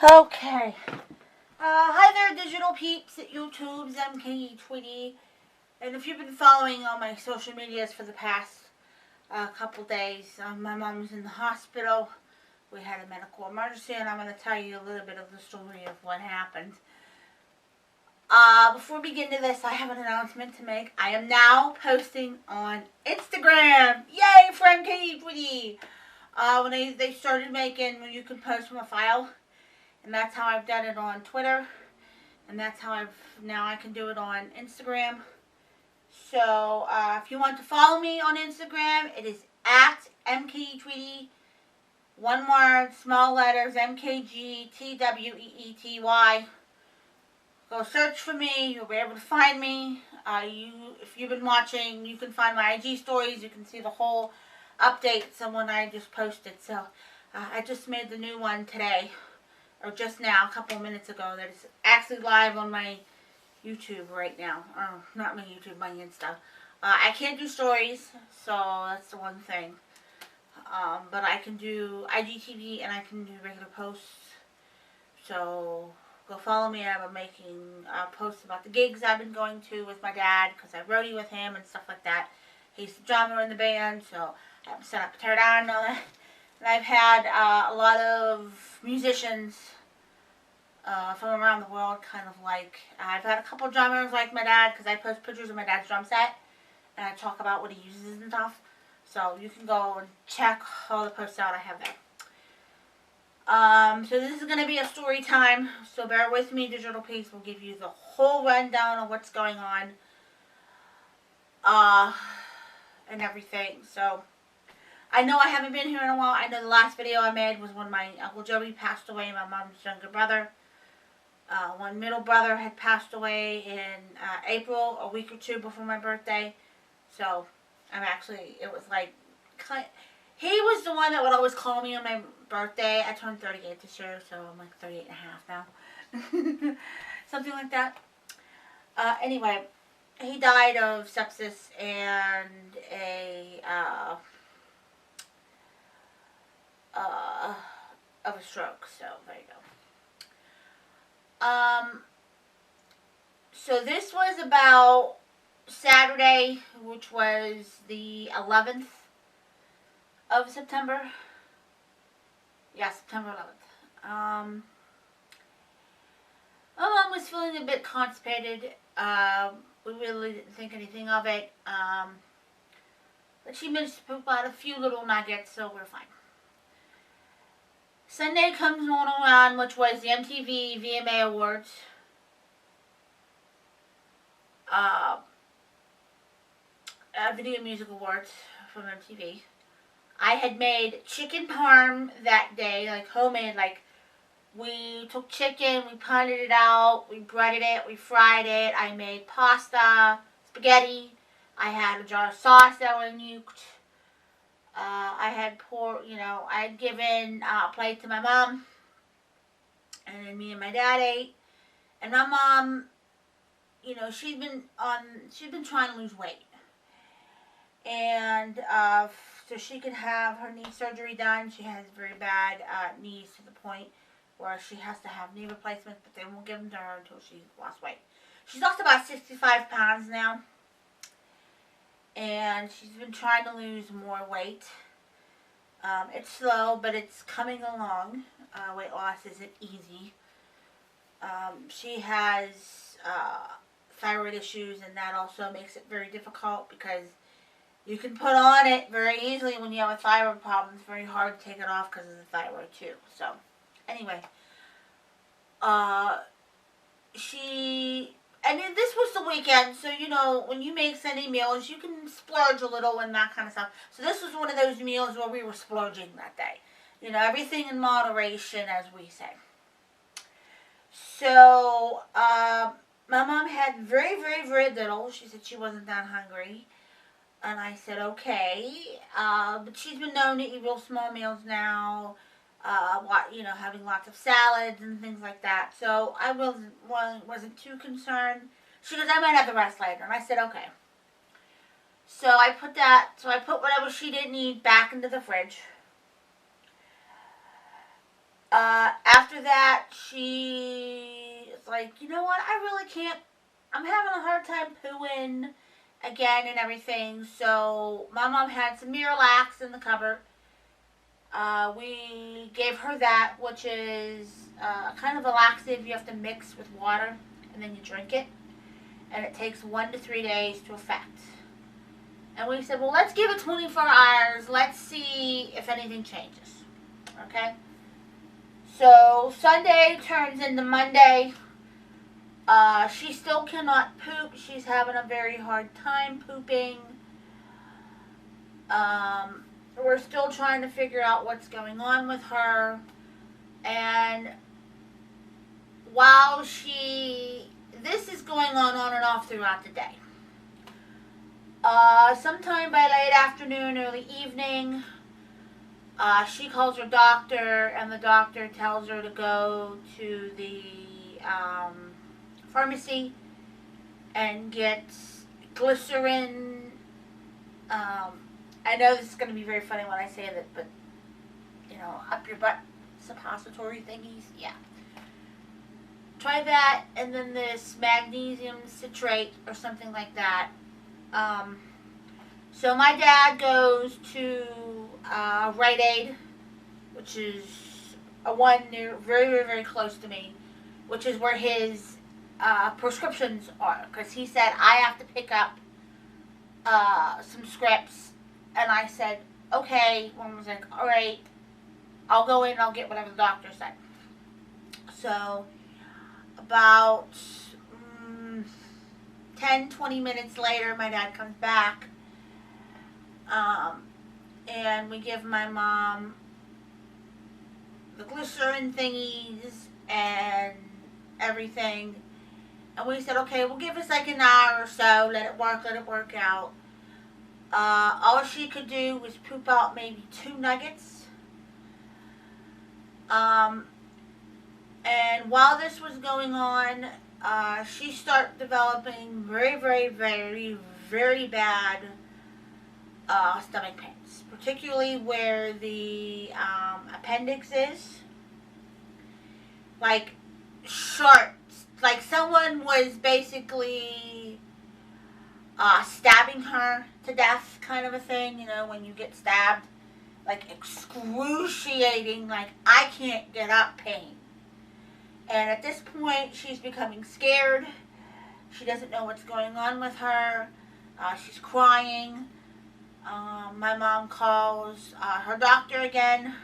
Okay. Hi there, digital peeps at YouTube's mkgtweety. And if you've been following all my social medias for the past couple days, my mom was in the hospital. We had a medical emergency, and I'm going to tell you a little bit of the story of what happened. Before we get into this, I have an announcement to make. I am now posting on Instagram. Yay for mkgtweety! When they started making, when you can post from a file. And that's how I've done it on Twitter. And that's how I can do it on Instagram. So, if you want to follow me on Instagram, it is at mkgtweety. One word, small letters, mkgtweety. Go search for me. You'll be able to find me. If you've been watching, you can find my IG stories. You can see the whole updates on when I just posted. So, I just made the new one today. Or just now, a couple of minutes ago, that is actually live on my YouTube right now. Or, not my YouTube, my Insta. I can't do stories, so that's the one thing. But I can do IGTV and I can do regular posts. So, go follow me. I've been making posts about the gigs I've been going to with my dad, because I roadie with him and stuff like that. He's the drummer in the band, so I have to set up, tear down and all that. And I've had a lot of musicians from around the world, kind of like, I've had a couple of drummers like my dad, because I post pictures of my dad's drum set, and I talk about what he uses and stuff. So you can go and check all the posts out I have there. So this is going to be a story time, so bear with me, Digital Peeps. Will give you the whole rundown of what's going on, and everything. So I know I haven't been here in a while. I know the last video I made was when my Uncle Joey passed away, my mom's younger brother. One middle brother had passed away in April, a week or two before my birthday. So, it was like, he was the one that would always call me on my birthday. I turned 38 this year, so I'm like 38 and a half now. Something like that. Anyway, he died of sepsis and of a stroke, so there you go. So this was about Saturday, which was the 11th of September. Yeah, September 11th. My mom was feeling a bit constipated. We really didn't think anything of it. But she managed to poop out a few little nuggets, so we're fine. Sunday comes on around, which was the MTV VMA Awards. Video Music Awards from MTV. I had made chicken parm that day, like homemade, like we took chicken, we pounded it out, we breaded it, we fried it. I made pasta, spaghetti. I had a jar of sauce that I nuked. I had I had given a plate to my mom, and then me and my dad ate. And my mom, she'd been trying to lose weight, and so she could have her knee surgery done. She has very bad knees to the point where she has to have knee replacements, but they won't give them to her until she's lost weight. She's lost about 65 pounds now. And she's been trying to lose more weight. It's slow, but it's coming along. Weight loss isn't easy. She has thyroid issues, and that also makes it very difficult, because you can put on it very easily when you have a thyroid problem. It's very hard to take it off because of the thyroid too. So, anyway, and then this was the weekend, so, when you make Sunday meals, you can splurge a little and that kind of stuff. So this was one of those meals where we were splurging that day. Everything in moderation, as we say. So, my mom had very, very, very little. She said she wasn't that hungry. And I said, okay. But she's been known to eat real small meals now. Having lots of salads and things like that. So I wasn't too concerned. She goes, I might have the rest later. And I said, okay. So I put whatever she didn't eat back into the fridge. After after that, she is like, you know what, I really can't, I'm having a hard time pooing again and everything. So my mom had some Miralax in the cupboard. We gave her that, which is kind of a laxative you have to mix with water and then you drink it. And it takes 1 to 3 days to effect. And we said, well, let's give it 24 hours. Let's see if anything changes. Okay? So Sunday turns into Monday. She still cannot poop. She's having a very hard time pooping. We're still trying to figure out what's going on with her. And while this is going on and off throughout the day. Sometime by late afternoon, early evening, she calls her doctor, and the doctor tells her to go to the pharmacy and get glycerin. I know this is going to be very funny when I say that, but, you know, up your butt suppository thingies, yeah. Try that, and then this magnesium citrate or something like that. So my dad goes to Rite Aid, which is a one near, very, very, very close to me, which is where his prescriptions are, because he said I have to pick up some scripts. And I said, okay. One was like, all right, I'll go in and I'll get whatever the doctor said. So about 10, 20 minutes later, my dad comes back. And we give my mom the glycerin thingies and everything. And we said, okay, we'll give us like an hour or so, let it work out. All she could do was poop out maybe 2 nuggets. And while this was going on, she started developing very, very, very, very bad stomach pains, particularly where the appendix is. Like sharp, like someone was basically stabbing her to death, kind of a thing, you know, when you get stabbed, like excruciating, like I can't get up pain. And at this point, she's becoming scared. She doesn't know what's going on with her. She's crying. My mom calls her doctor again,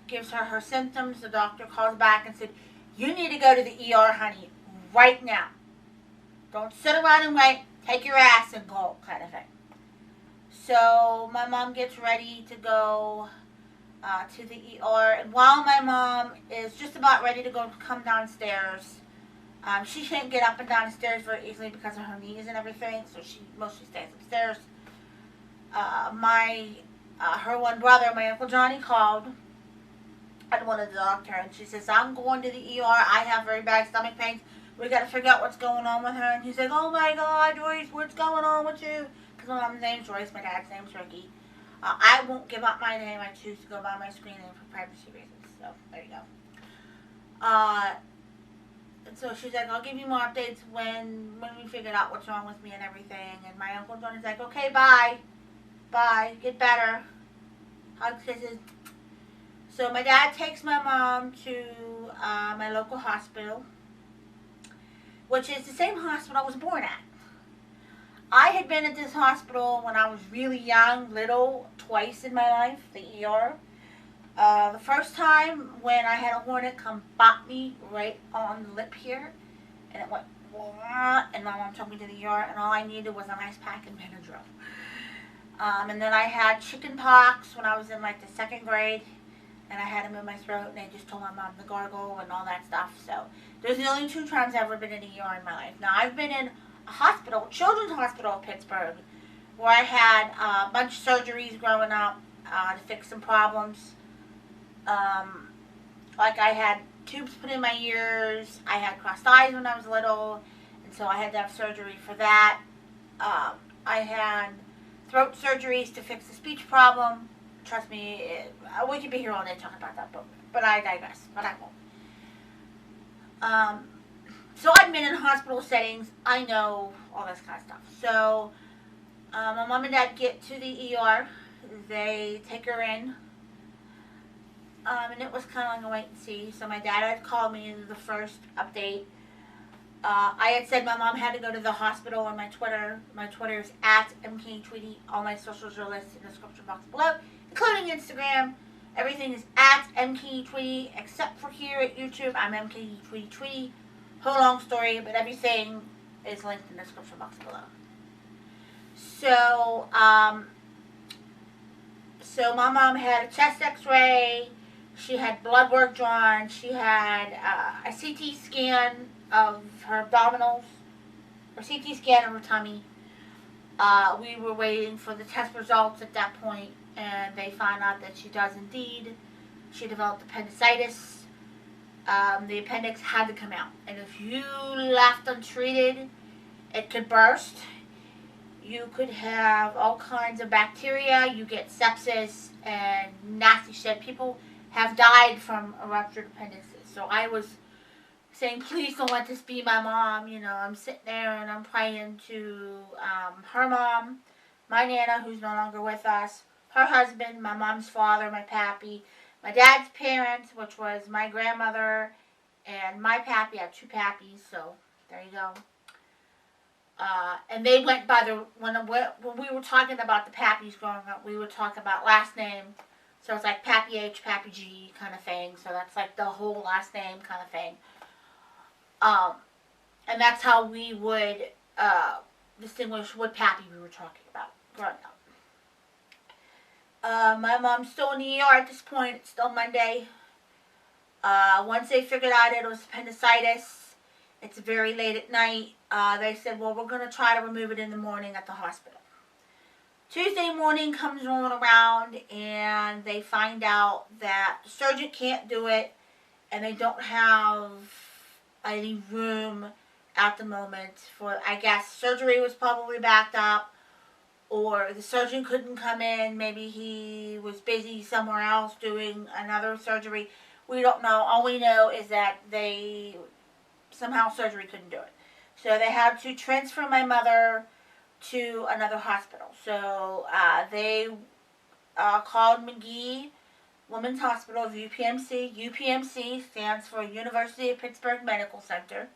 gives her symptoms. The doctor calls back and said, you need to go to the ER, honey, right now. Don't sit around and wait. Take your ass and go, kind of thing. So my mom gets ready to go to the ER. And while my mom is just about ready to come downstairs, she can't get up and down the stairs very easily because of her knees and everything. So she mostly stays upstairs. Her one brother, my Uncle Johnny, called and wanted the doctor. And she says, I'm going to the ER. I have very bad stomach pains. We got to figure out what's going on with her. And he's like, oh my God, Joyce, what's going on with you? Because my mom's name's Joyce, my dad's name's Ricky. I won't give up my name. I choose to go by my screen name for privacy reasons. So, there you go. And so she's like, I'll give you more updates when we figure out what's wrong with me and everything. And my Uncle Johnny's like, okay, bye. Bye. Get better. Hugs, kisses. So my dad takes my mom to my local hospital, which is the same hospital I was born at. I had been at this hospital when I was really young, little, twice in my life, the ER. The first time when I had a hornet come bop me right on the lip here, and it went, and my mom took me to the ER, and all I needed was an ice pack and Benadryl. And then I had chicken pox when I was in like the 2nd grade, and I had them in my throat, and they just told my mom to gargle and all that stuff. So those are the only 2 times I've ever been in the ER in my life. Now I've been in a hospital, Children's Hospital of Pittsburgh, where I had a bunch of surgeries growing up to fix some problems. Like I had tubes put in my ears, I had crossed eyes when I was little, and so I had to have surgery for that. I had throat surgeries to fix the speech problem. Trust me, we could be here all day talking about that, but I digress, but I won't. Um, so I've been in hospital settings. I know all this kind of stuff. So my mom and dad get to the ER. They take her in. And it was kind of like a wait and see. So my dad had called me in the first update. I had said my mom had to go to the hospital on my Twitter. My Twitter is at mkgtweety. All my socials are listed in the description box below, including Instagram. Everything is at mkgtweety, except for here at YouTube. I'm mkgtweety. Whole long story, but everything is linked in the description box below. So, so my mom had a chest x-ray. She had blood work drawn. She had a CT scan of her abdominals, or CT scan of her tummy. We were waiting for the test results at that point, and they found out that she does indeed. She developed appendicitis. The appendix had to come out. And if you left untreated, it could burst. You could have all kinds of bacteria. You get sepsis and nasty shit. People have died from a ruptured appendixes. So I was saying, please don't let this be my mom. You know, I'm sitting there and I'm praying to her mom, my Nana, who's no longer with us, her husband, my mom's father, my pappy, my dad's parents, which was my grandmother and my pappy. I have two pappies, so there you go. And they went by the, when we were talking about the pappies growing up, we would talk about last name. So it's like Pappy H, Pappy G kind of thing. So that's like the whole last name kind of thing. And that's how we would distinguish what pappy we were talking about growing up. My mom's still in the ER at this point. It's still Monday. Once they figured out it was appendicitis, it's very late at night. They said, well, we're going to try to remove it in the morning at the hospital. Tuesday morning comes rolling around, and they find out that the surgeon can't do it, and they don't have any room at the moment for, I guess, surgery was probably backed up, or the surgeon couldn't come in. Maybe he was busy somewhere else doing another surgery. We don't know. All we know is that somehow surgery couldn't do it. So they had to transfer my mother to another hospital. So they called McGee Women's Hospital of UPMC. UPMC stands for University of Pittsburgh Medical Center.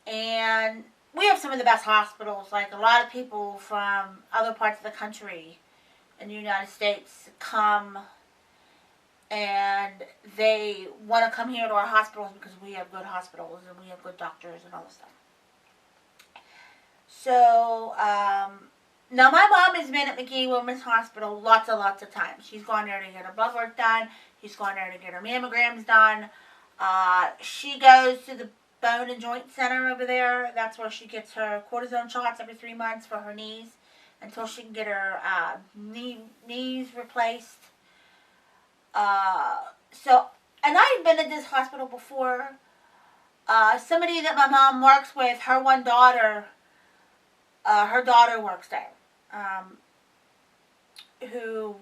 And we have some of the best hospitals. Like, a lot of people from other parts of the country in the United States come, and they want to come here to our hospitals because we have good hospitals and we have good doctors and all this stuff. So, now my mom has been at McGee Women's Hospital lots and lots of times. She's gone there to get her blood work done. She's gone there to get her mammograms done. She goes to the Bone and Joint Center over there. That's where she gets her cortisone shots every 3 months for her knees until she can get her knees replaced. And I've been at this hospital before. Somebody that my mom works with, her one daughter, her daughter works there, who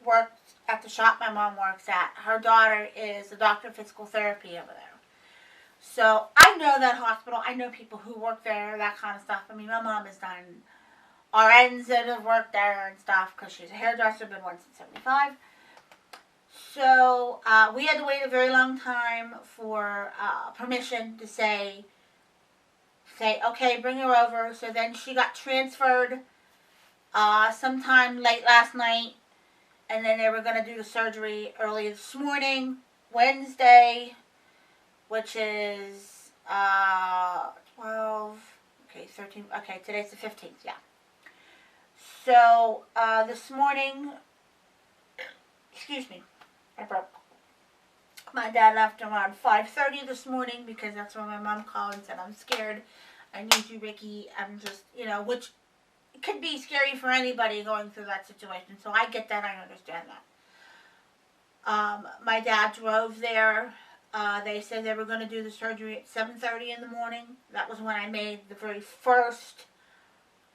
works at the shop my mom works at. Her daughter is a doctor of physical therapy over there. So I know that hospital. I know people who work there, that kind of stuff. I mean, my mom has done RNs that have worked there and stuff because she's a hairdresser, been one since 75. So we had to wait a very long time for permission to say, okay, bring her over. So then she got transferred sometime late last night, and then they were going to do the surgery early this morning, Wednesday, which is 12, okay, 13, okay, today's the 15th, yeah. So this morning, excuse me, I broke. My dad left around 5:30 this morning because that's when my mom called and said, I'm scared. I need you, Ricky. I'm just, you know, which could be scary for anybody going through that situation. So I get that. I understand that. My dad drove there. They said they were going to do the surgery at 7:30 in the morning. That was when I made the very first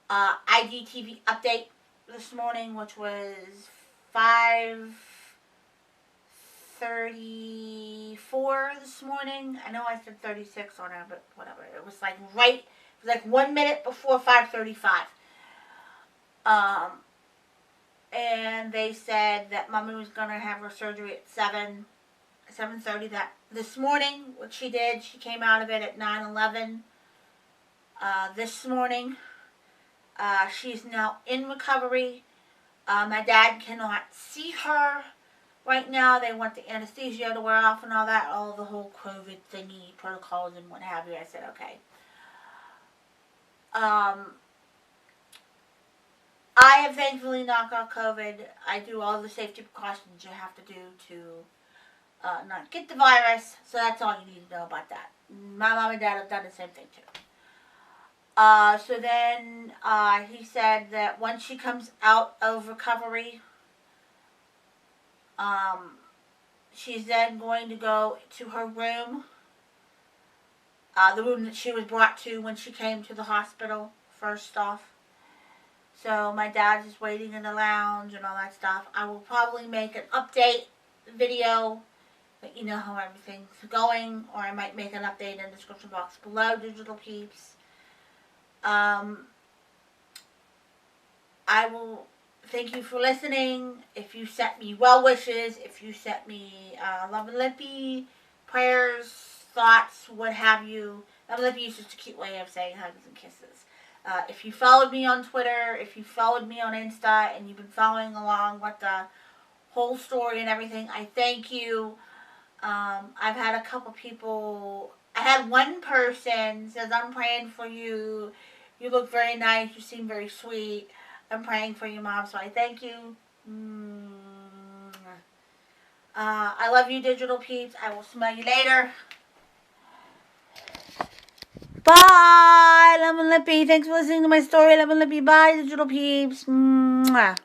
IGTV update this morning, which was 5:30 34 this morning. I know I said 36 on her, but whatever. It was like right, it was like 1 minute before 5:35. And they said that Mommy was going to have her surgery at 7:30 this morning, which she did. She came out of it at 9:11 this morning. She's now in recovery. My dad cannot see her right now. They want the anesthesia to wear off and all that, all the whole COVID thingy, protocols and what have you. I said, okay. I have thankfully not got COVID. I do all the safety precautions you have to do to not get the virus. So that's all you need to know about that. My mom and dad have done the same thing too. So then he said that once she comes out of recovery, she's then going to go to her room, the room that she was brought to when she came to the hospital first off. So my dad's just waiting in the lounge and all that stuff. I will probably make an update video, let you know how everything's going, or I might make an update in the description box below, Digital Peeps. I will thank you for listening. If you sent me well wishes, if you sent me love and lippy, prayers, thoughts, what have you. Love and lippy is just a cute way of saying hugs and kisses. If you followed me on Twitter, if you followed me on Insta, and you've been following along with the whole story and everything, I thank you. I've had a couple people, I had one person says, I'm praying for you. You look very nice. You seem very sweet. I'm praying for you, Mom, so I thank you. I love you, Digital Peeps. I will smell you later. Bye, Love and Lippy. Thanks for listening to my story, Love and Lippy. Bye, Digital Peeps. Mwah.